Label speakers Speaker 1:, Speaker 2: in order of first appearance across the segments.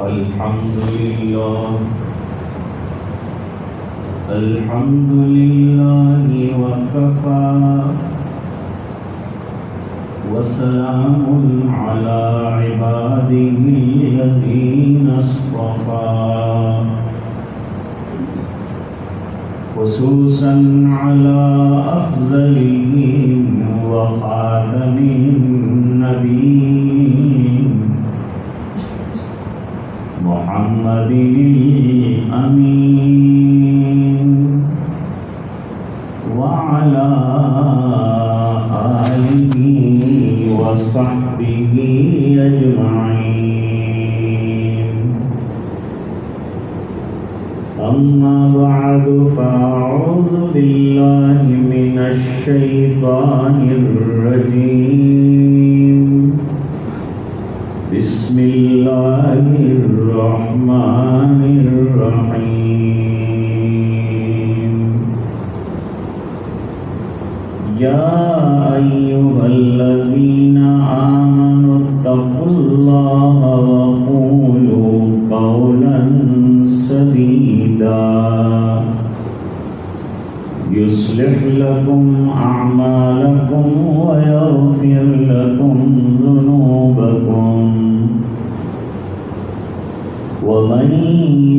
Speaker 1: الحمد لله وكفى وسلام على عباده الذين اصطفى خصوصا على أفضلهم وخاتم النبيين محمد الأمين وعلى آله وصحبه أجمعين. أما بعد فأعوذ بالله من الشيطان الرجيم. بسم الله الرحمن الرحيم. يا أيها الذين آمنوا اتقوا الله وقولوا قولا سديدا يصلح لكم أعمالكم ويغفر لكم ذنوبكم ومن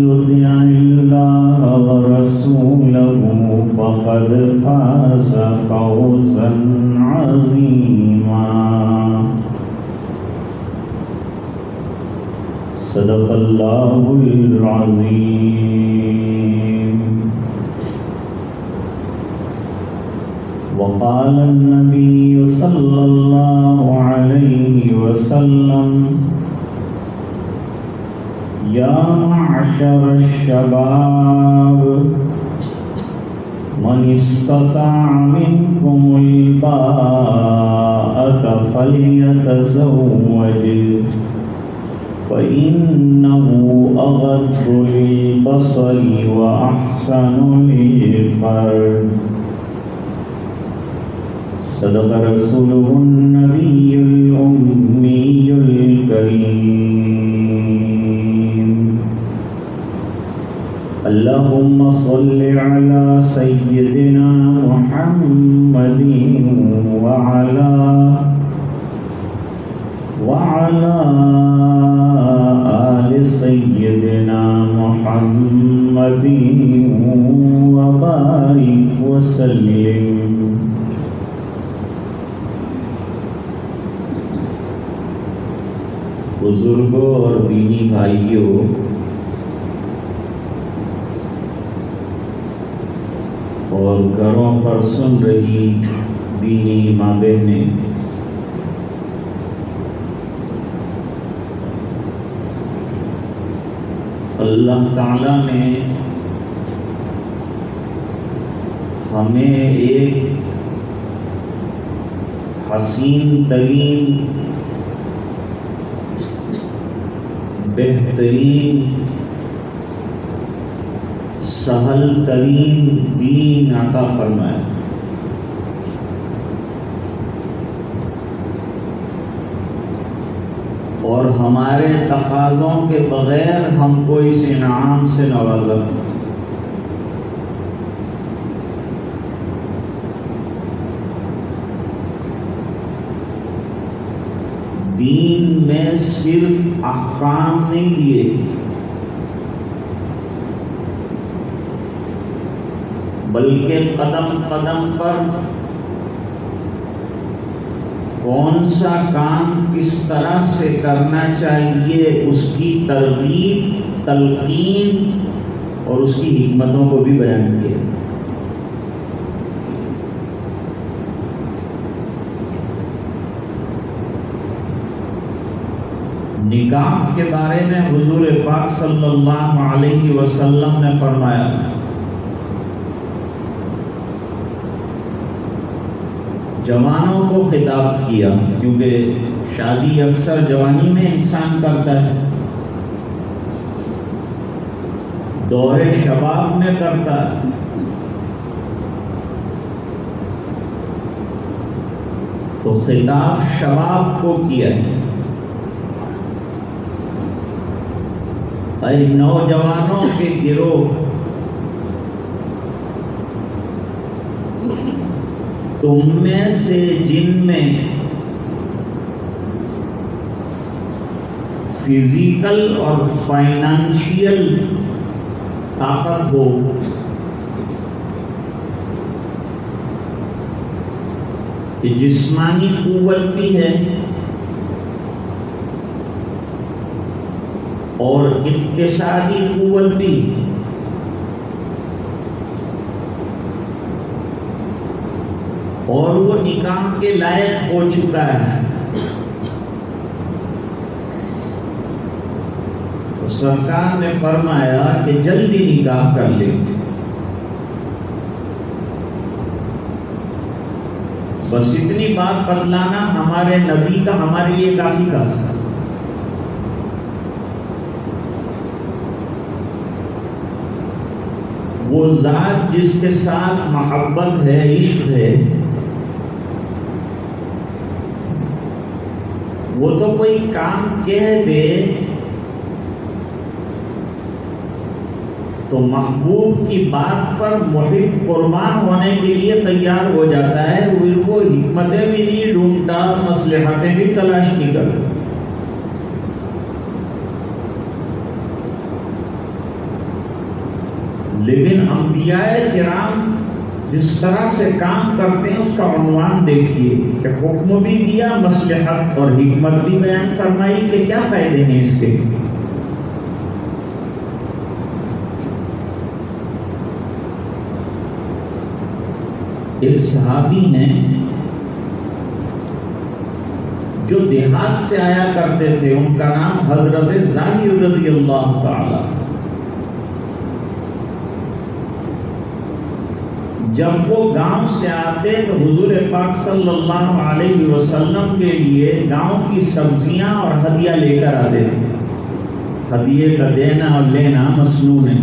Speaker 1: يطع الله ورسوله فقد فاز فوزا عظيما. صدق الله العظيم. وقال النبي صلى الله عليه وسلم: يا معشر الشباب من استطاع منكم الباءة فليتزوج فإنه أغض للبصر وأحسن للفرج. صدق رسوله النبي الأمي الكريم. اللهم صل على سيدنا محمد وعلى آل سيدنا محمد وبارك وسلم. بزرگوں اور دینی بھائیوں، اور گھروں پر سن رہی دینی ماں بہنیں، اللہ تعالیٰ نے ہمیں ایک حسین ترین، بہترین، سہل ترین دین عطا فرمایا. اور ہمارے تقاضوں کے بغیر ہم کو اس انعام سے نوازا. دین میں صرف احکام نہیں دیے، بلکہ قدم قدم پر کون سا کام کس طرح سے کرنا چاہیے اس کی ترغیب، تلقین اور اس کی حکمتوں کو بھی بیان کیا. نکاح کے بارے میں حضور پاک صلی اللہ علیہ وسلم نے فرمایا: جوانوں کو خطاب کیا، کیونکہ شادی اکثر جوانی میں انسان کرتا ہے، دور شباب میں کرتا ہے. تو خطاب شباب کو کیا ہے. اے نوجوانوں کے گروہ، تم میں سے جن میں فزیکل اور فائنانشیل طاقت ہو، کہ جسمانی قوت بھی ہے اور اقتصادی قوت بھی، اور وہ نکاح کے لائق ہو چکا ہے، تو سرکار نے فرمایا کہ جلدی نکاح کر لیں۔ بس اتنی بات بتلانا ہمارے نبی کا ہمارے لیے کافی تھا۔ وہ ذات جس کے ساتھ محبت ہے، عشق ہے، وہ تو کوئی کام کہہ دے تو محبوب کی بات پر محب قربان ہونے کے لیے تیار ہو جاتا ہے، وہ حکمتیں بھی نہیں ڈھونڈتا، مصلحتیں بھی تلاش نہیں کرتا۔ لیکن انبیاء کرام جس طرح سے کام کرتے ہیں اس کا عنوان دیکھیے کہ حکم بھی دیا، مصلحت اور حکمت بھی بیان فرمائی کہ کیا فائدے ہیں اس کے۔ ایک صحابی ہیں جو دیہات سے آیا کرتے تھے، ان کا نام حضرت ظاہر رضی اللہ تعالی۔ جب وہ گاؤں سے آتے تو حضور پاک صلی اللہ علیہ وسلم کے لیے گاؤں کی سبزیاں اور ہدیہ لے کر آتے تھے۔ ہدیے کا دینا اور لینا مسنون ہے۔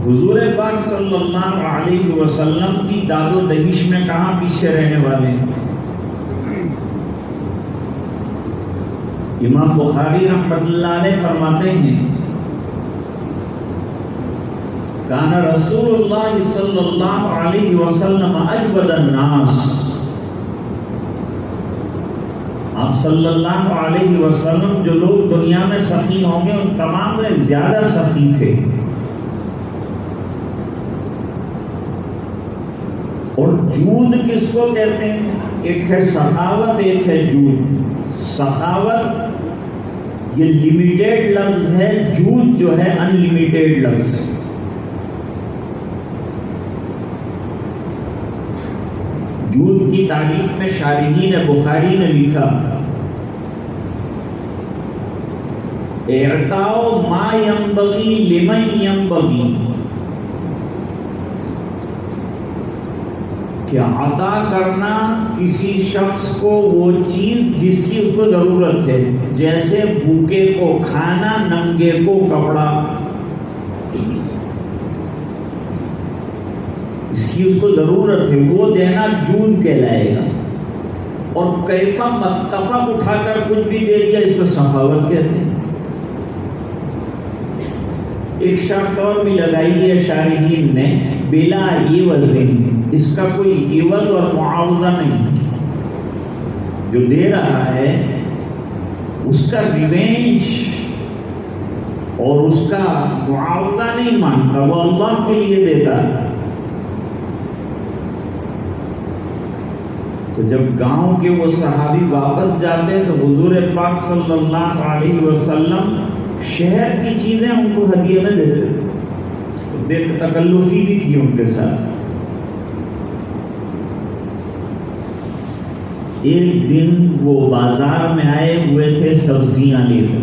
Speaker 1: حضور پاک صلی اللہ علیہ وسلم کی داد و دہیش میں کہاں پیچھے رہنے والے ہیں۔ امام بخاری رحمۃ اللہ علیہ فرماتے ہیں کان رسول اللہ صلی اللہ علیہ وسلم اجود الناس، آپ صلی اللہ علیہ وسلم جو لوگ دنیا میں سخی ہوں گے ان تمام میں زیادہ سخی تھے۔ اور جود کس کو کہتے ہیں؟ ایک ہے سخاوت، ایک ہے جود۔ سخاوت یہ لمیٹیڈ لفظ ہے، جود جو ہے ان لمیٹیڈ لفظ۔ جود کی تعریف میں شارحین بخاری نے لکھا اعطاء ما ينبغي لمن ينبغي، کہ عطا کرنا کسی شخص کو وہ چیز جس کی اس کو ضرورت ہے، جیسے بھوکے کو کھانا، ننگے کو کپڑا، اس کی اس کو ضرورت ہے، وہ دینا جود کہلائے گا۔ اور کیفا متفق اٹھا کر کچھ بھی دے دیا اس کو سخاوت کہتے ہیں۔ ایک شرط اور بھی لگائی ہے شارحین نے، بلا عوض، اس کا کوئی عوض اور معاوضہ نہیں، جو دے رہا ہے اس کا ریونج اور اس کا معاوضہ نہیں مانتا، وہ اللہ کے لیے دیتا ہے۔ تو جب گاؤں کے وہ صحابی واپس جاتے تو حضور پاک صلی اللہ علیہ وسلم شہر کی چیزیں ان کو ہدیے میں دیتے تھے، دیکھ تکلفی بھی تھی ان کے ساتھ۔ ایک دن وہ بازار میں آئے ہوئے تھے سبزیاں لے کر،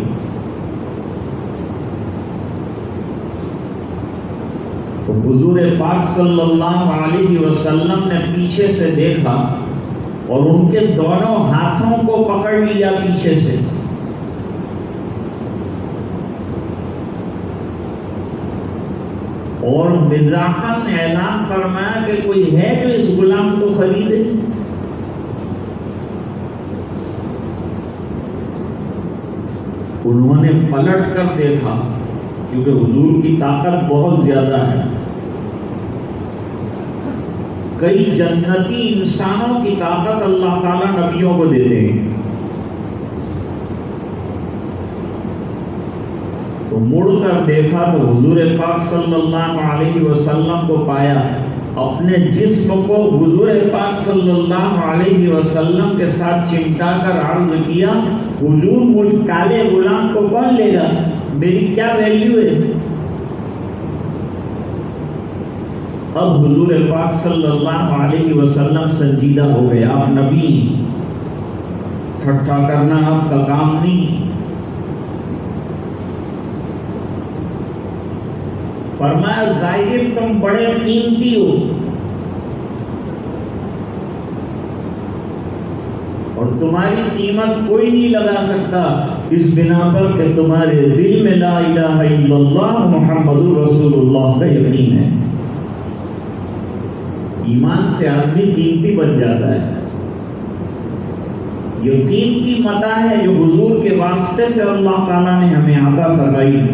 Speaker 1: تو حضور پاک صلی اللہ علیہ وسلم نے پیچھے سے دیکھا اور ان کے دونوں ہاتھوں کو پکڑ لیا پیچھے سے، اور مزاحاً اعلان فرمایا کہ کوئی ہے جو اس غلام کو خریدے؟ انہوں نے پلٹ کر دیکھا، کیونکہ حضور کی طاقت بہت زیادہ ہے، کئی جنتی انسانوں کی طاقت اللہ تعالیٰ نبیوں کو دیتے ہیں، تو مڑ کر دیکھا تو حضور پاک صلی اللہ علیہ وسلم کو پایا، اپنے جسم کو حضور پاک صلی اللہ علیہ وسلم کے ساتھ چمٹا کر عرض کیا، حضور مجھ کالے غلام کو کون لے گا، میری کیا ویلیو ہے؟ اب حضور پاک صلی اللہ علیہ وسلم سنجیدہ ہو گئے، آپ نبی، ٹھٹھا کرنا آپ کا کام نہیں۔ فرمایا ظاہر تم بڑے قیمتی ہو، اور تمہاری قیمت کوئی نہیں لگا سکتا، اس بنا پر کہ تمہارے دل میں لا الہ الا اللہ محمد رسول اللہ کا یقین ہے۔ ایمان سے آدمی قیمتی بن جاتا ہے۔ یہ قیمتی متاع ہے جو حضور کے واسطے سے اللہ تعالیٰ نے ہمیں عطا فرمائی۔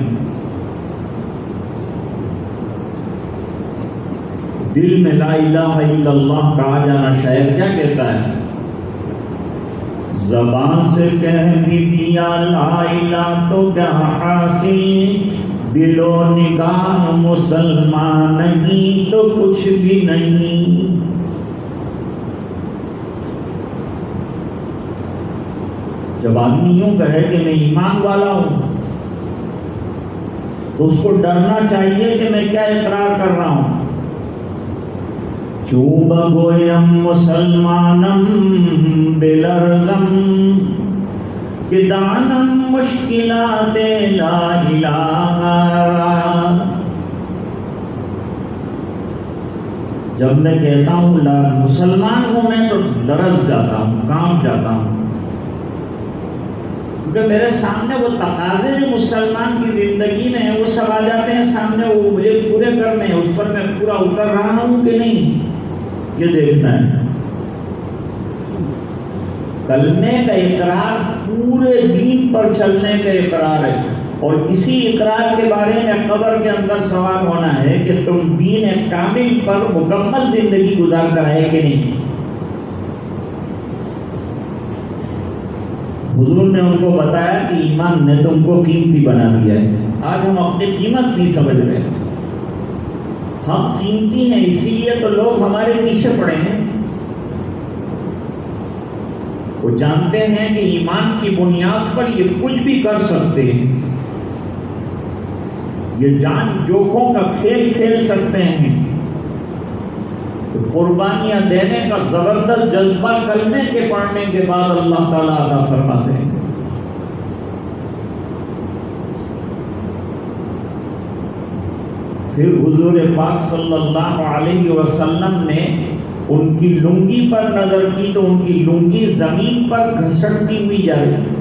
Speaker 1: دل میں لا الہ الا اللہ کہا جانا، شاعر کیا کہتا ہے، زبان سے کہہ بھی دیا لا الہ تو کیا حاصل، دل و نگاہ مسلمان نہیں تو کچھ بھی نہیں۔ جب آدمی یوں کہے کہ میں ایمان والا ہوں تو اس کو ڈرنا چاہیے کہ میں کیا اقرار کر رہا ہوں۔ چوب گویم مسلمانم بلرزم کہ دانم مشکلات لا الہ۔ جب میں کہتا ہوں مسلمان ہوں میں تو لرز جاتا ہوں، کانپ جاتا ہوں، کیونکہ میرے سامنے وہ تقاضے جو مسلمان کی زندگی میں ہیں وہ سب آ جاتے ہیں سامنے، وہ مجھے پورے کرنے ہیں، اس پر میں پورا اتر رہا ہوں کہ نہیں، یہ دیکھنا ہے۔ کلمے کا اقرار پورے دین پر چلنے کا اقرار ہے، اور اسی اقرار کے بارے میں قبر کے اندر سوال ہونا ہے کہ تم دین کامل پر مکمل زندگی گزار کر آئے کہ نہیں۔ حضور نے ان کو بتایا کہ ایمان نے تم کو قیمتی بنا دیا ہے۔ آج ہم اپنی قیمت نہیں سمجھ رہے، ہم قیمتی ہیں اسی لیے تو لوگ ہمارے پیچھے پڑے ہیں۔ وہ جانتے ہیں کہ ایمان کی بنیاد پر یہ کچھ بھی کر سکتے ہیں، یہ جان جوخوں کا کھیل کھیل سکتے ہیں، قربانیاں دینے کا زبردست جذبہ کلمے کے پڑھنے کے بعد اللہ تعالیٰ عطا فرماتے ہیں۔ پھر حضور پاک صلی اللہ علیہ وسلم نے ان کی لنگی پر نظر کی تو ان کی لنگی زمین پر گھسٹتی ہوئی جا رہی۔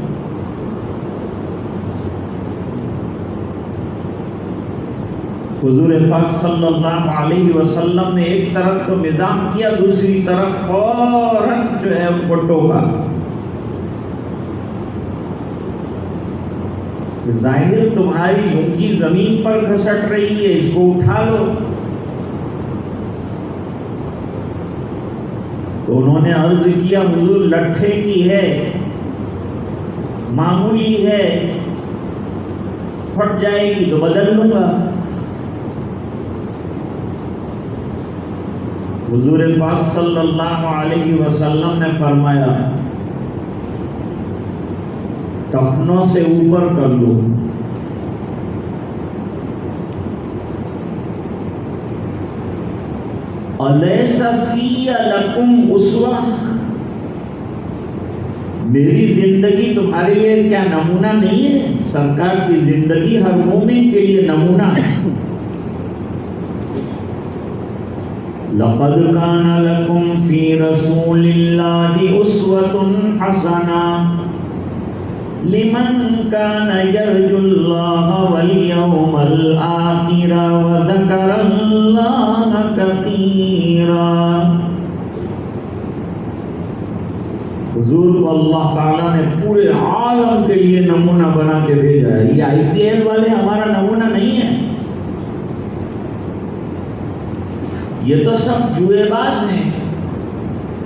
Speaker 1: حضور پاک صلی اللہ علیہ وسلم نے ایک طرف تو نظام کیا، دوسری طرف فوراً جو ہے ان کو ٹوکا۔ ظاہر تمہاری لنگی زمین پر گھسٹ رہی ہے، اس کو اٹھا لو۔ تو انہوں نے عرض کیا حضور لٹھے کی ہے، معمولی ہے، پھٹ جائے گی تو بدل لوں گا۔ حضور پاک صلی اللہ علیہ وسلم نے فرمایا ٹخنوں سے اوپر کر لو۔ الیس فی لکم اسوہ، میری زندگی تمہارے لیے کیا نمونہ نہیں ہے؟ سرکار کی زندگی ہر مومن کے لیے نمونہ ہے۔ لقد کان لکم فی رسول اللہ اسوۃ حسنہ لمن کان یرجو اللہ والیوم الآخر وذکر اللہ کثیرا۔ حضور کو اللہ تعالیٰ نے پورے عالم کے لیے نمونہ بنا کے بھیجا ہے. یہ IPL والے ہمارا نمونہ نہیں ہے. یہ تو سب جوئے باز ہیں,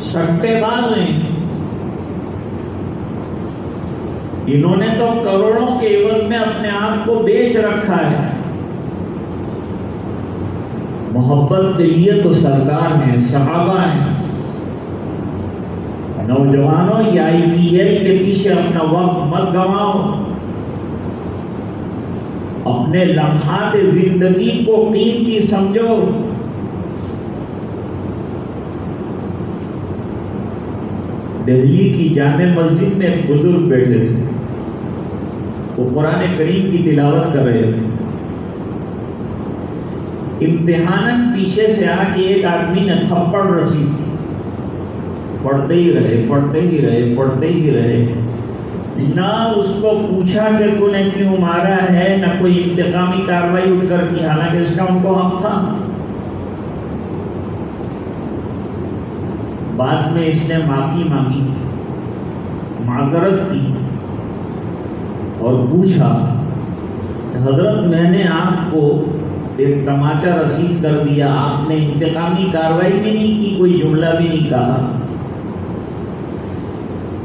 Speaker 1: سٹے باز ہیں. انہوں نے تو کروڑوں کے عوض میں اپنے آپ کو بیچ رکھا ہے. محبت کے لیے تو سرکار ہیں, صحابہ ہیں. نوجوانوں یہ IPL کے پیچھے اپنا وقت مت گواؤ. اپنے لمحات زندگی کو قیمتی سمجھو. دہلی کی جامع مسجد میں ایک بزرگ بیٹھے تھے, وہ قرآن کریم کی تلاوت کر رہے تھے. امتحاناً پیچھے سے آ کے ایک آدمی نے تھپڑ رسی. پڑھتے ہی رہے. نہ اس کو پوچھا کہ تو نے کیوں مارا ہے, نہ کوئی انتقامی کارروائی اٹھ کر کی, حالانکہ اس کا ان کو حق تھا. بعد میں اس نے معافی مانگی, معذرت کی اور پوچھا کہ حضرت میں نے آپ کو ایک تماچا رسید کر دیا, آپ نے انتقامی کارروائی بھی نہیں کی, کوئی جملہ بھی نہیں کہا.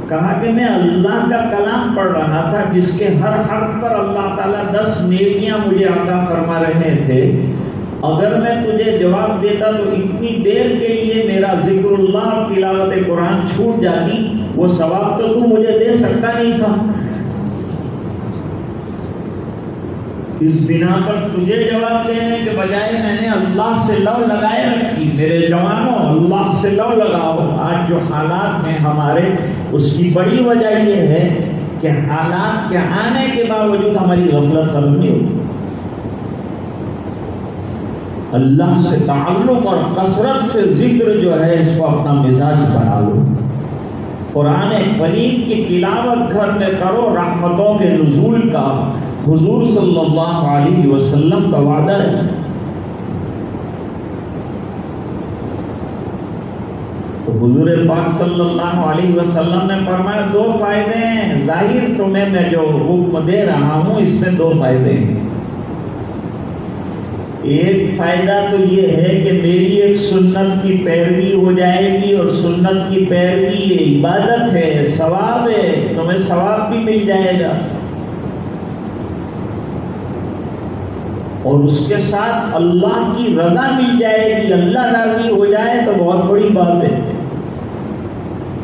Speaker 1: کہا کہ میں اللہ کا کلام پڑھ رہا تھا جس کے ہر حرف پر اللہ تعالیٰ 10 نیکیاں مجھے عطا فرما رہے تھے. اگر میں تجھے جواب دیتا تو اتنی دیر کے لیے میرا ذکر اللہ اور تلاوت قرآن چھوٹ جاتی, وہ ثواب تو مجھے دے سکتا نہیں تھا. اس بنا پر تجھے جواب دینے کے بجائے میں نے اللہ سے لو لگائے رکھی. میرے جوانوں, اللہ سے لو لگاؤ. آج جو حالات ہیں ہمارے, اس کی بڑی وجہ یہ ہے کہ حالات کے آنے کے باوجود ہماری غفلت ختم نہیں ہوتی. اللہ سے تعلق اور کثرت سے ذکر جو ہے اس کو اپنا مزاج بنا لو. قرآن کریم کی تلاوت گھر میں کرو, رحمتوں کے نزول کا حضور صلی اللہ علیہ وسلم کا وعدہ ہے. تو حضور پاک صلی اللہ علیہ وسلم نے فرمایا 2 فائدے ہیں. ظاہر تمہیں میں جو حکم دے رہا ہوں اس میں 2 فائدے ہیں. ایک فائدہ تو یہ ہے کہ میری ایک سنت کی پیروی ہو جائے گی, اور سنت کی پیروی یہ عبادت ہے, ثواب ہے, تمہیں ثواب بھی مل جائے گا. اور اس کے ساتھ اللہ کی رضا مل جائے گی. اللہ راضی ہو جائے تو بہت بڑی بات ہے.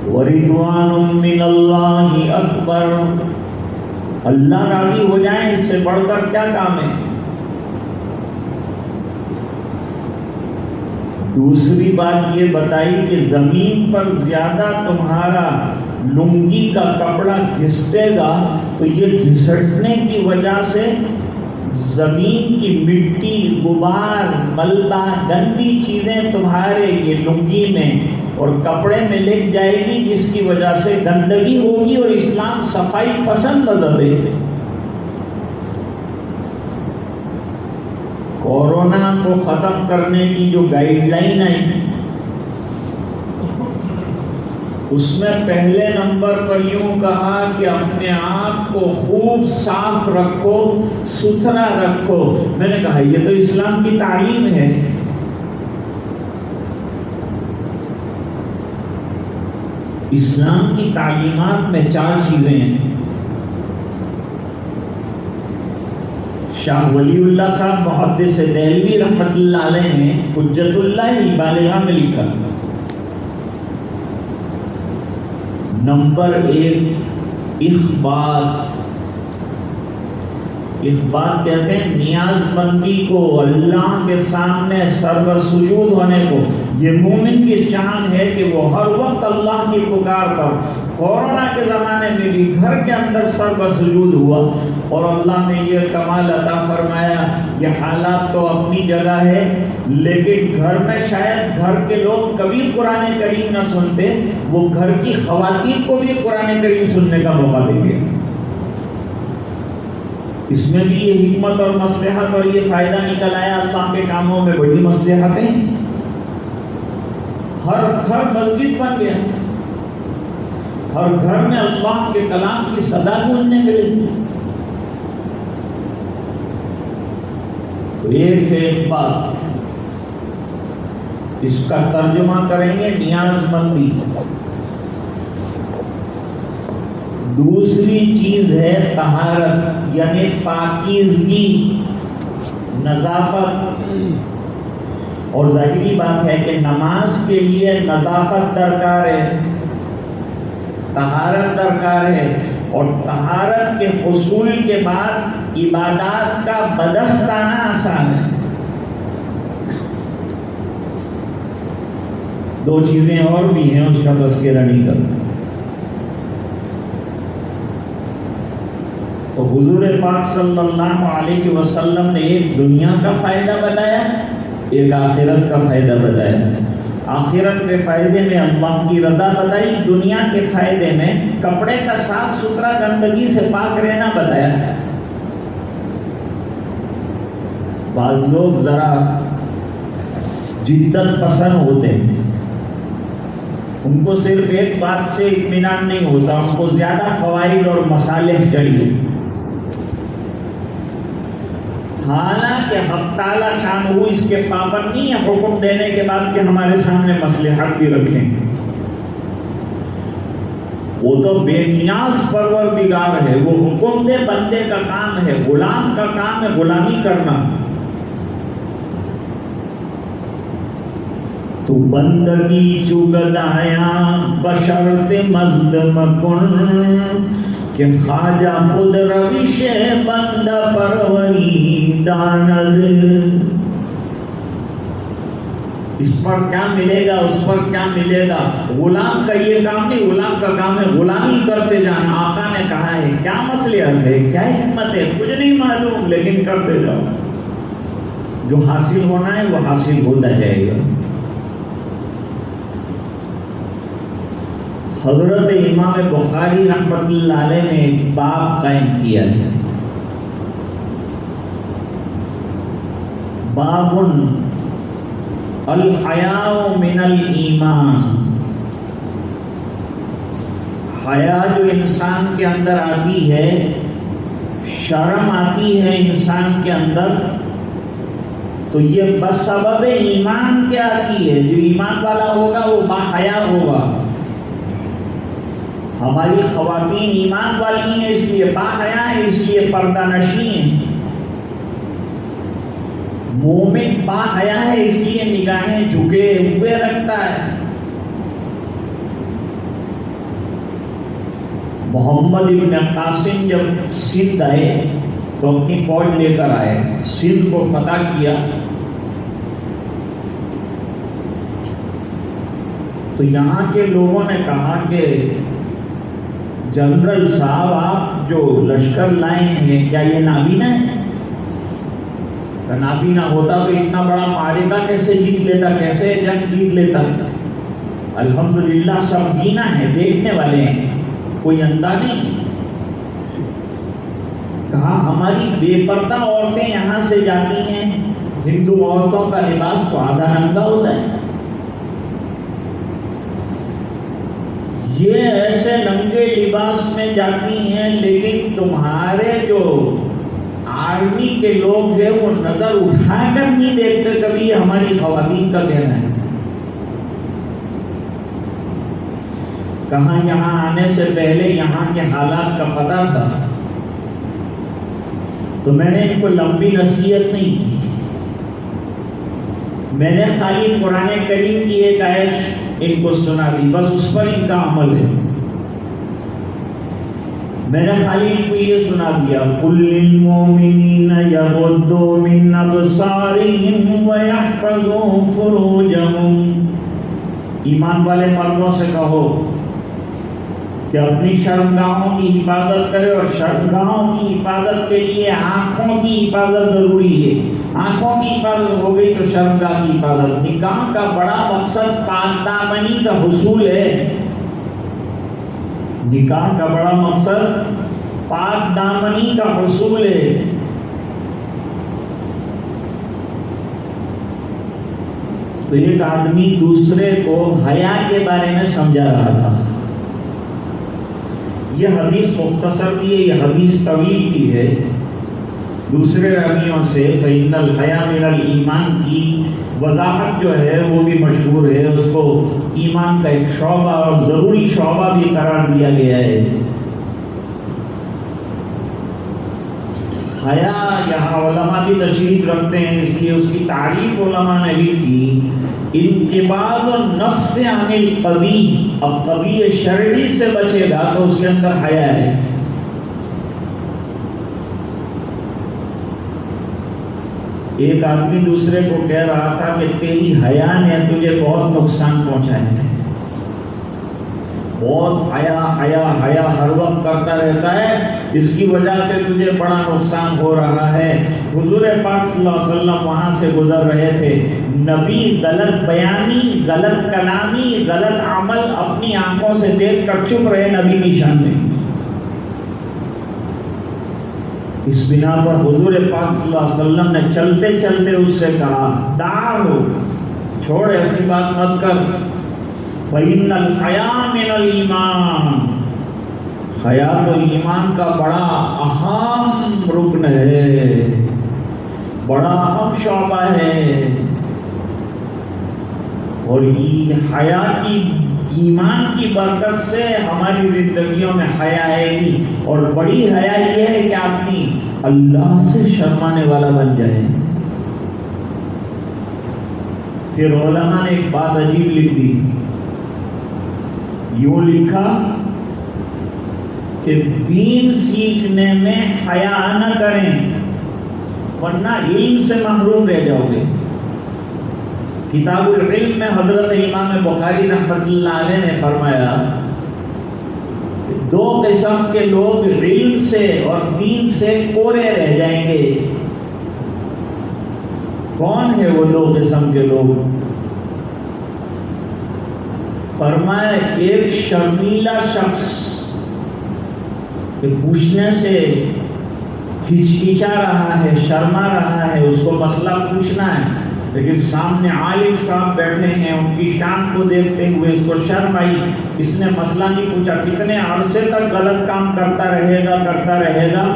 Speaker 1: وَرِضْوَانٌ مِّنَ اللَّهِ أَكْبَرُ, اللہ راضی ہو جائیں اس سے بڑھ کر کیا کام ہے. دوسری بات یہ بتائی کہ زمین پر زیادہ تمہارا لنگی کا کپڑا گھسٹے گا تو یہ گھسٹنے کی وجہ سے زمین کی مٹی, غبار, ملبہ, گندی چیزیں تمہارے یہ لنگی میں اور کپڑے میں لگ جائے گی, جس کی وجہ سے گندگی ہوگی. اور اسلام صفائی پسند مذہب ہے. کورونا کو ختم کرنے کی جو گائیڈ لائن آئی اس میں پہلے نمبر پر یوں کہا کہ اپنے آپ کو خوب صاف رکھو, ستھرا رکھو. میں نے کہا یہ تو اسلام کی تعلیم ہے. اسلام کی تعلیمات میں 4 چیزیں ہیں. شاہ ولی اللہ صاحب محدث دہلوی رحمۃ اللہ علیہ نے حجت اللہ البالغہ میں لکھا, نمبر 1 اخبات کہتے ہیں نیاز مندی کو, اللہ کے سامنے سر سجود ہونے کو. یہ مومن کی شان ہے کہ وہ ہر وقت اللہ کی پکار پر. کورونا کے زمانے میں بھی گھر کے اندر سر سجود ہوا اور اللہ نے یہ کمال عطا فرمایا. یہ حالات تو اپنی جگہ ہے, لیکن گھر میں شاید گھر کے لوگ کبھی قرآن کریم نہ سنتے, وہ گھر کی خواتین کو بھی قرآن کریم سننے کا موقع دیں گے. اس میں بھی یہ حکمت اور مصلحت اور یہ فائدہ نکل آیا. اللہ کے کاموں میں بڑی مصلحتیں, ہر گھر مسجد بن گیا. ہر گھر میں اللہ کے کلام کی صدا گونجنے لگی. تو ایک بات اس کا ترجمہ کریں گے نیاز مندی. دوسری چیز ہے طہارت یعنی پاکیزگی، نظافت. اور ظاہری بات ہے کہ نماز کے لیے نظافت درکار ہے، طہارت درکار ہے، اور طہارت کے حصول کے بعد عبادات کا بدست آنا آسان ہے. دو چیزیں اور بھی ہیں، اس کا تذکرہ نہیں کرتا. تو حضور پاک صلی اللہ علیہ وسلم نے ایک دنیا کا فائدہ بتایا، ایک آخرت کا فائدہ بتایا. آخرت کے فائدے میں اللہ کی رضا بتائی، دنیا کے فائدے میں کپڑے کا صاف ستھرا گندگی سے پاک رہنا بتایا. بعض لوگ ذرا جدت پسند ہوتے ہیں، ان کو صرف ایک بات سے اطمینان نہیں ہوتا، ان کو زیادہ فوائد اور مصالح چاہیے. حالانکہ حق تعالیٰ شان ہو اس کے پابند نہیں ہے حکم دینے کے بعد کہ ہمارے سامنے مصلحت بھی رکھیں. وہ تو بے نیاز پروردگار ہے، وہ حکم دے، بندے کا کام ہے، غلام کا کام ہے غلامی کرنا. تو بندگی چگدایا بشرط مزد مکن، کہ خواجہ خود روش بندہ پروری داند. اس پر کیا ملے گا، اس پر کیا ملے گا. غلام کا یہ کام نہیں، غلام کا کام ہے غلامی کرتے جانا. آقا نے کہا ہے کیا مصلحت ہے، کیا حکمت ہے، کچھ نہیں معلوم، لیکن کرتے جاؤ. جو حاصل ہونا ہے وہ حاصل ہوتا جائے گا. حضرت امام بخاری رحمۃ اللہ علیہ نے ایک باب قائم کیا ہے، باب الحیاء من الایمان. حیا جو انسان کے اندر آتی ہے، شرم آتی ہے انسان کے اندر، تو یہ بسبب ایمان کے آتی ہے. جو ایمان والا ہوگا وہ باحیا ہوگا. ہماری خواتین ایمان والی ہیں اس لیے باحیا ہیں، اس لیے پردہ نشیں ہیں. مومن باحیا ہے اس لیے نگاہیں جھکے ہوئے رکھتا ہے. محمد ابن قاسم جب سندھ آئے تو اپنی فوج لے کر آئے، سندھ کو فتح کیا. تو یہاں کے لوگوں نے کہا کہ جنرل صاحب آپ جو لشکر لائے ہیں کیا یہ نابینا ہے؟ نابینا ہوتا تو اتنا بڑا معرکہ کیسے جیت لیتا، کیسے جنگ جیت لیتا. الحمدللہ سب بینا ہے، دیکھنے والے ہیں، کوئی اندھا نہیں. کہا ہماری بے پردہ عورتیں یہاں سے جاتی ہیں، ہندو عورتوں کا لباس تو آدھا ننگا ہوتا ہے، یہ ایسے ننگے لباس میں جاتی ہیں، لیکن تمہارے جو آرمی کے لوگ ہیں وہ نظر اٹھا کر نہیں دیکھتے کبھی. یہ ہماری خواتین کا کہنا ہے. کہاں یہاں آنے سے پہلے یہاں کے حالات کا پتہ تھا، تو میں نے ان کو لمبی نصیحت نہیں کی. میں نے خالی قرآن کریم کی ایک آیت ان کو سنا دی، بس اس پر ان کا عمل ہے. میں نے خالی ان کو یہ سنا دیا قُلْ لِلْمُؤْمِنِينَ يَغُضُّوا مِنْ أَبْصَارِهِمْ وَيَحْفَظُوا فُرُوجَهُمْ. ایمان والے مردوں سے کہو کہ اپنی شرمگاہوں کی حفاظت کرے، اور شرمگاہوں کی حفاظت کے لیے آنکھوں کی حفاظت ضروری ہے. آنکھوں کی حفاظت ہو گئی تو شرمگاہ کی حفاظت. نکاح کا بڑا مقصد پاک دامنی کا حصول ہے. نکاح کا بڑا مقصد پاک دامنی کا حصول ہے. تو ایک آدمی دوسرے کو حیا کے بارے میں سمجھا رہا تھا. یہ حدیث مختصر کی ہے، یہ حدیث طویل کی ہے، دوسرے رویوں سے فإن الحیا من الایمان کی وضاحت جو ہے وہ بھی مشہور ہے، اس کو ایمان کا ایک شعبہ اور ضروری شعبہ بھی قرار دیا گیا ہے۔ حیا یہاں علماء بھی تشریف رکھتے ہیں، اس لیے اس کی تعریف علماء نے لکھی انقباض النفس عن القبیح، اب قبیح شرعی سے بچے گا تو اس کے اندر حیا ہے۔ ایک آدمی دوسرے کو کہہ رہا تھا کہ تیری حیا نے تجھے بہت نقصان پہنچایا ہے، بہت حیا ہر وقت کرتا رہتا ہے، اس کی وجہ سے تجھے بڑا نقصان ہو رہا ہے۔ حضور پاک صلی اللہ علیہ وسلم وہاں سے گزر رہے تھے، نبی غلط بیانی، غلط کلامی، غلط عمل اپنی آنکھوں سے دیکھ کر چپ رہے نبی کی شان میں۔ اس بنا پر حضور پاک صلی اللہ علیہ وسلم نے چلتے چلتے اس سے کہا دعو، چھوڑ ایسی بات مت کر، فإن الحیا من الایمان، حیا تو ایمان کا بڑا اہم رکن ہے، بڑا اہم شعبہ ہے، اور یہ حیا کی ایمان کی برکت سے ہماری زندگیوں میں حیا آئے گی، اور بڑی حیا یہ ہے کہ آدمی اللہ سے شرمانے والا بن جائے۔ پھر علماء نے ایک بات عجیب لکھ دی، یوں لکھا کہ دین سیکھنے میں حیا نہ کریں ورنہ علم سے محروم رہ جاؤ گے۔ کتاب العلم میں حضرت امام بخاری رحمۃ اللہ علیہ نے فرمایا کہ دو قسم کے لوگ علم سے اور دین سے کورے رہ جائیں گے۔ کون ہے وہ دو قسم کے لوگ؟ فرمایا ایک شرمیلا شخص کہ پوچھنے سے ہچکچا رہا ہے، شرما رہا ہے، اس کو مسئلہ پوچھنا ہے، لیکن سامنے عالم صاحب بیٹھے ہیں، ان کی شان کو دیکھتے ہوئے اس کو شرم آئی، اس نے مسئلہ نہیں پوچھا، کتنے عرصے تک غلط کام کرتا رہے گا،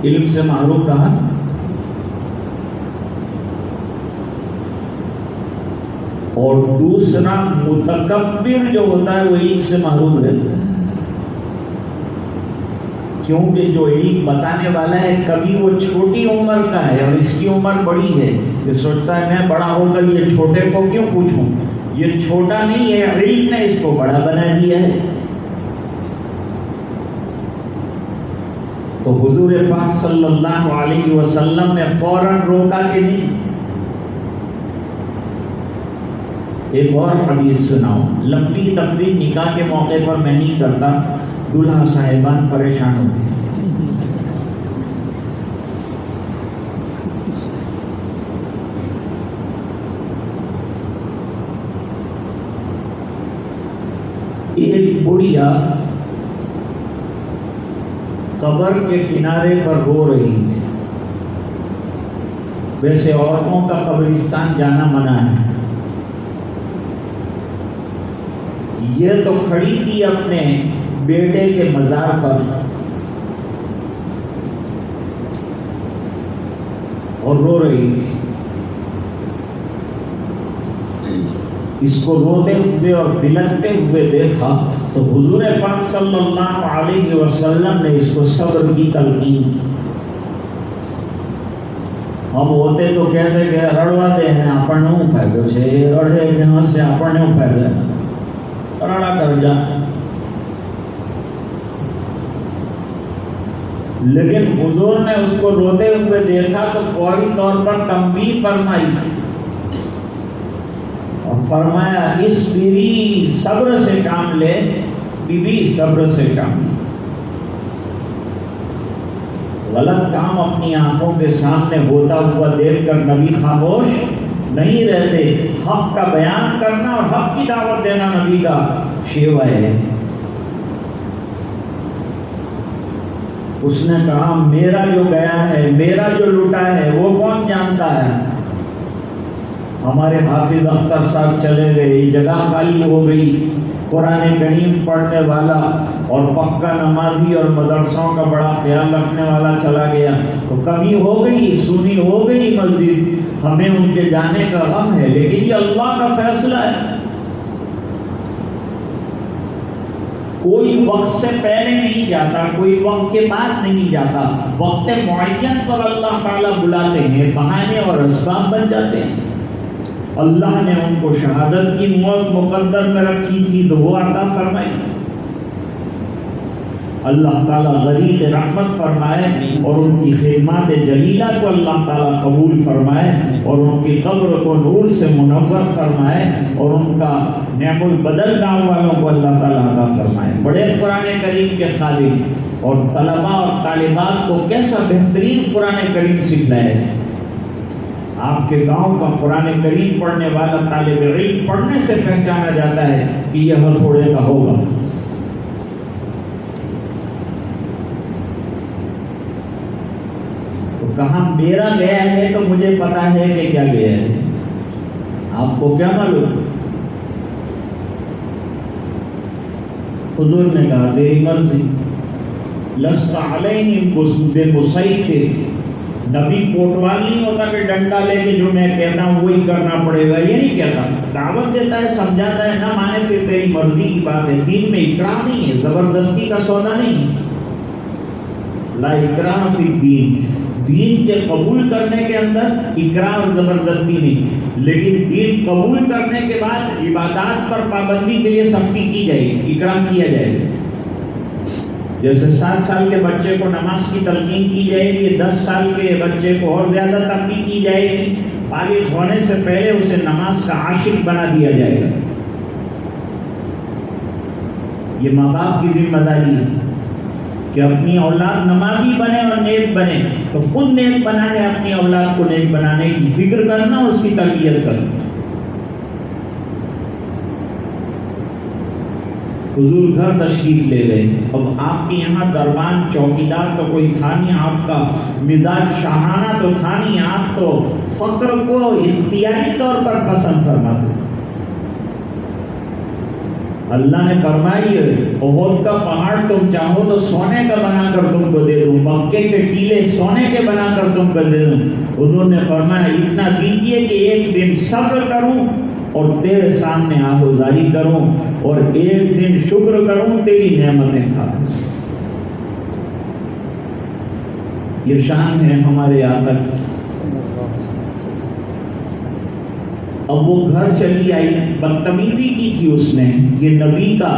Speaker 1: علم سے محروم رہا۔ اور دوسرا متکبر جو ہوتا ہے وہ علم سے محروم رہتا ہے، کیونکہ جو علم بتانے والا ہے کبھی وہ چھوٹی عمر کا ہے اور اس کی عمر بڑی ہے، یہ سوچتا ہے میں بڑا ہو کر یہ چھوٹے کو کیوں پوچھوں، یہ چھوٹا نہیں ہے، علم نے اس کو بڑا بنا دیا ہے۔ تو حضور پاک صلی اللہ علیہ وسلم نے فوراً روکا کہ نہیں۔ ایک اور حدیث سناؤ، لمبی تقریر نکاح کے موقع پر میں نہیں کرتا، دلہا صاحبان پریشان ہوتے ہیں۔ ایک بڑھیا قبر کے کنارے پر رو رہی تھی، ویسے عورتوں کا قبرستان جانا منع ہے، یہ تو کھڑی تھی اپنے بیٹے کے مزار پر اور رو رہی تھی۔ اس کو روتے ہوئے اور بلکتے ہوئے دیکھا تو حضور پاک صلی اللہ علیہ وسلم نے اس کو صبر کی تلقین کی۔ ہم ہوتے تو کہتے کہ رڑواتے ہیں اپنے فائدہ سے، رڑے یہاں سے اپنے فائدہ رڑا کر جا، لیکن حضور نے اس کو روتے ہوئے دیکھا تو فوری طور پر تنبیہ فرمائی اور فرمایا اس بیوی صبر سے کام لے، بی بی صبر سے کام لے۔ غلط کام اپنی آنکھوں کے سامنے ہوتا ہوا دیکھ کر نبی خاموش نہیں رہتے، حق کا بیان کرنا اور حق کی دعوت دینا نبی کا شیوا ہے۔ اس نے کہا میرا جو گیا ہے، میرا جو لوٹا ہے وہ کون جانتا ہے؟ ہمارے حافظ اختر صاحب چلے گئے، جگہ خالی ہو گئی، قرآن کریم پڑھنے والا اور پکا نمازی اور مدرسوں کا بڑا خیال رکھنے والا چلا گیا، تو کمی ہو گئی، سونی ہو گئی مسجد، ہمیں ان کے جانے کا غم ہے، لیکن یہ اللہ کا فیصلہ ہے۔ کوئی وقت سے پہلے نہیں جاتا، کوئی وقت کے بعد نہیں جاتا، وقت معین پر اللہ تعالیٰ بلاتے ہیں، بہانے اور اسباب بن جاتے ہیں۔ اللہ نے ان کو شہادت کی موت مقدر میں رکھی تھی تو وہ عطا فرمائی، اللہ تعالیٰ غریق رحمت فرمائے اور ان کی خدمات جلیلہ کو اللہ تعالیٰ قبول فرمائے اور ان کی قبر کو نور سے منور فرمائے اور ان کا نعم البدل گاؤں والوں کو اللہ تعالیٰ عطا فرمائے۔ بڑے قرآن کریم کے خادم اور طلباء اور طالبات کو کیسا بہترین قرآن کریم سکھلائے۔ آپ کے گاؤں کا قرآن کریم پڑھنے والا طالب علم پڑھنے سے پہچانا جاتا ہے کہ یہ ہتھوڑے کا ہوگا۔ تو کہاں میرا گیا ہے تو مجھے پتا ہے کہ کیا گیا ہے، آپ کو کیا معلوم؟ حضور نے کہا تیری مرضی، لست علیہم بمسیطر، نبی کوٹوال نہیں ہوتا کہ ڈنڈا لے کے جو میں کہتا ہوں وہی کرنا پڑے گا، یہ نہیں کہتا، دعوت دیتا ہے، سمجھاتا ہے، نہ مانے پھر تیری مرضی کی بات ہے۔ دین میں اکرام نہیں ہے، زبردستی کا سودا نہیں، لا اکراہ فی الدین، دین کے قبول کرنے کے اندر اکراہ اور زبردستی نہیں، لیکن دین قبول کرنے کے بعد عبادات پر پابندی کے لیے سختی کی جائے گی، اکراہ کیا جائے گا۔ جیسے 7 سال کے بچے کو نماز کی تلقین کی جائے گی، 10 سال کے بچے کو اور زیادہ تنبیہ کی جائے گی، بالغ ہونے سے پہلے اسے نماز کا عاشق بنا دیا جائے گا۔ یہ ماں باپ کی ذمہ داری ہے کہ اپنی اولاد نمازی بنے اور نیک بنے، تو خود نیک بنا ہے، اپنی اولاد کو نیک بنانے کی فکر کرنا اور اس کی تربیت کرنا۔ حضور گھر تشریف لے گئے، اب آپ کے یہاں دربان چوکیدار تو کوئی تھا نہیں، آپ کا مزاج شاہانہ تو تھا نہیں، آپ تو فقر کو اختیاری طور پر پسند فرماتے۔ اللہ نے فرمائی احد کا پہاڑ تم چاہو تو سونے کا بنا کر تم کو دے دوں، مکے کے ٹیلے سونے کے بنا کر تم کو دے دوں۔ حضور نے فرمایا اتنا دیجیے کہ ایک دن صبر کروں اور تیرے سامنے آہوزاری کروں اور ایک دن شکر کروں تیری نعمتیں کھاؤں۔ یہ شان ہے ہمارے آقا کی۔ اب وہ گھر چلی آئی، بدتمیزی کی تھی اس نے، یہ نبی کا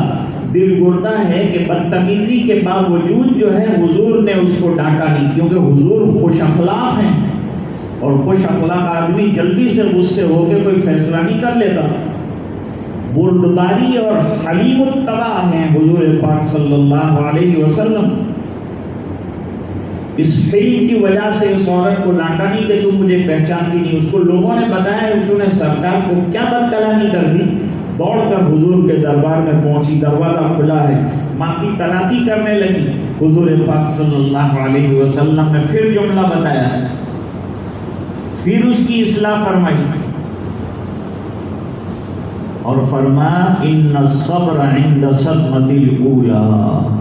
Speaker 1: دل گردہ ہے کہ بدتمیزی کے باوجود جو ہے حضور نے اس کو ڈانٹا نہیں، کیونکہ حضور خوش اخلاق ہیں اور خوش اخلاق آدمی جلدی سے غصے ہو کے کوئی فیصلہ نہیں کر لیتا، بردباری اور حلیم الطبع ہیں حضور پاک صلی اللہ علیہ وسلم۔ اس فلم کی وجہ سے اس عورت کو ڈانٹا نہیں کہ تم مجھے پہچانتی نہیں، اس کو لوگوں نے بتایا کہ تم نے سرکار کو کیا بد کلامی کر دی، دوڑ کر حضور کے دربار میں پہنچی، دروازہ کھلا ہے، معافی تلافی کرنے لگی۔ حضور پاک صلی اللہ علیہ وسلم نے پھر جملہ بتایا، پھر اس کی اصلاح فرمائی اور فرمایا ان الصبر عند صدمۃ الاولی،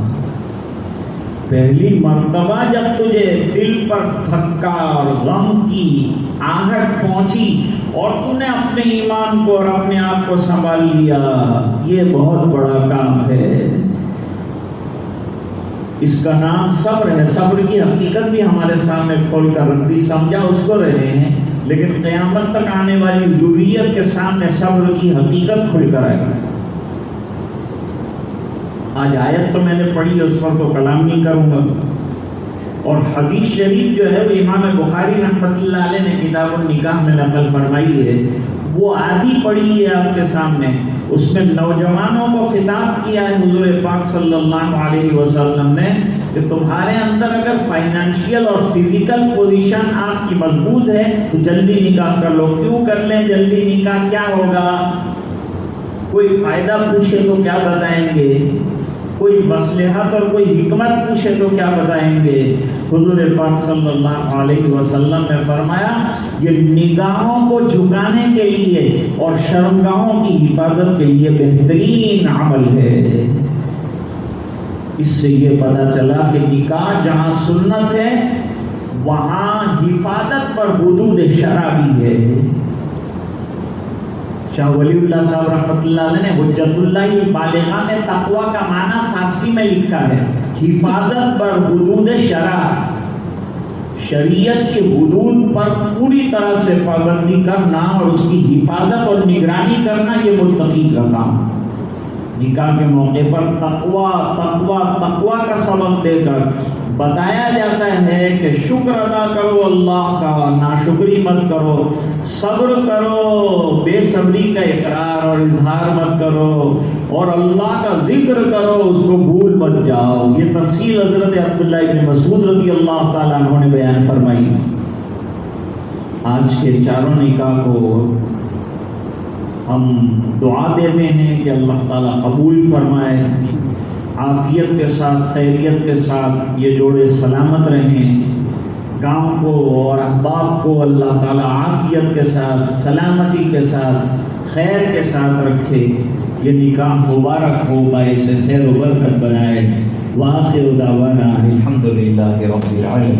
Speaker 1: پہلی مرتبہ جب تجھے دل پر دھکا اور غم کی آہٹ پہنچی اور تو نے اپنے ایمان کو اور اپنے آپ کو سنبھال لیا، یہ بہت بڑا کام ہے۔ اس کا نام صبر ہے۔ صبر کی حقیقت بھی ہمارے سامنے کھول کر رکھ دی، سمجھا اس کو رہے ہیں، لیکن قیامت تک آنے والی ذریت کے سامنے صبر کی حقیقت کھل کر آئے گا۔ آج آیت تو میں نے پڑھی ہے، اس پر تو کلام نہیں کروں گا، اور حدیث شریف جو ہے وہ امام بخاری رحمۃ اللہ علیہ نے کتاب النکاح میں نقل فرمائی ہے، وہ آدھی پڑھی ہے آپ کے سامنے، اس میں نوجوانوں کو خطاب کیا ہے حضور پاک صلی اللہ علیہ وسلم نے کہ تمہارے اندر اگر فائنانشیل اور فزیکل پوزیشن آپ کی مضبوط ہے تو جلدی نکاح کر لو۔ کیوں کر لیں جلدی نکاح؟ کیا ہوگا؟ کوئی فائدہ پوچھے تو کیا بتائیں گے؟ کوئی مصلحت اور کوئی حکمت پوچھے تو کیا بتائیں گے؟ حضور پاک صلی اللہ علیہ وسلم نے فرمایا یہ نگاہوں کو جھکانے کے لیے اور شرمگاہوں کی حفاظت کے لیے بہترین عمل ہے۔ اس سے یہ پتہ چلا کہ نکاح جہاں سنت ہے وہاں حفاظت پر حدود شرع بھی ہے۔ شاہ ولی اللہ صاحب رحمۃ اللہ علیہ نے حجت اللہ بالغہ میں تقوی کا معنی فارسی میں لکھا ہے، حفاظت پر حدود شرع، شریعت کے حدود پر پوری طرح سے پابندی کرنا اور اس کی حفاظت اور نگرانی کرنا یہ متقی کا کام۔ نکاح کے موقع پر تقوی کا سبق دے کر بتایا جاتا ہے کہ شکر ادا کرو اللہ کا، ناشکری مت کرو، صبر کرو، بے صبری کا اقرار اور اظہار مت کرو، اور اللہ کا ذکر کرو، اس کو بھول مت جاؤ۔ یہ تفصیل حضرت عبداللہ ابن مسعود رضی اللہ تعالیٰ عنہ نے بیان فرمائی۔ آج کے چاروں نکاح کو ہم دعا دیتے ہیں کہ اللہ تعالیٰ قبول فرمائے، عافیت کے ساتھ، خیریت کے ساتھ یہ جوڑے سلامت رہیں، گاؤں کو اور احباب کو اللہ تعالیٰ عافیت کے ساتھ، سلامتی کے ساتھ، خیر کے ساتھ رکھے، یہ نکاح مبارک ہو، باعث خیر و برکت بنائے۔ وآخر دعوانا الحمدللہ رب العالمین۔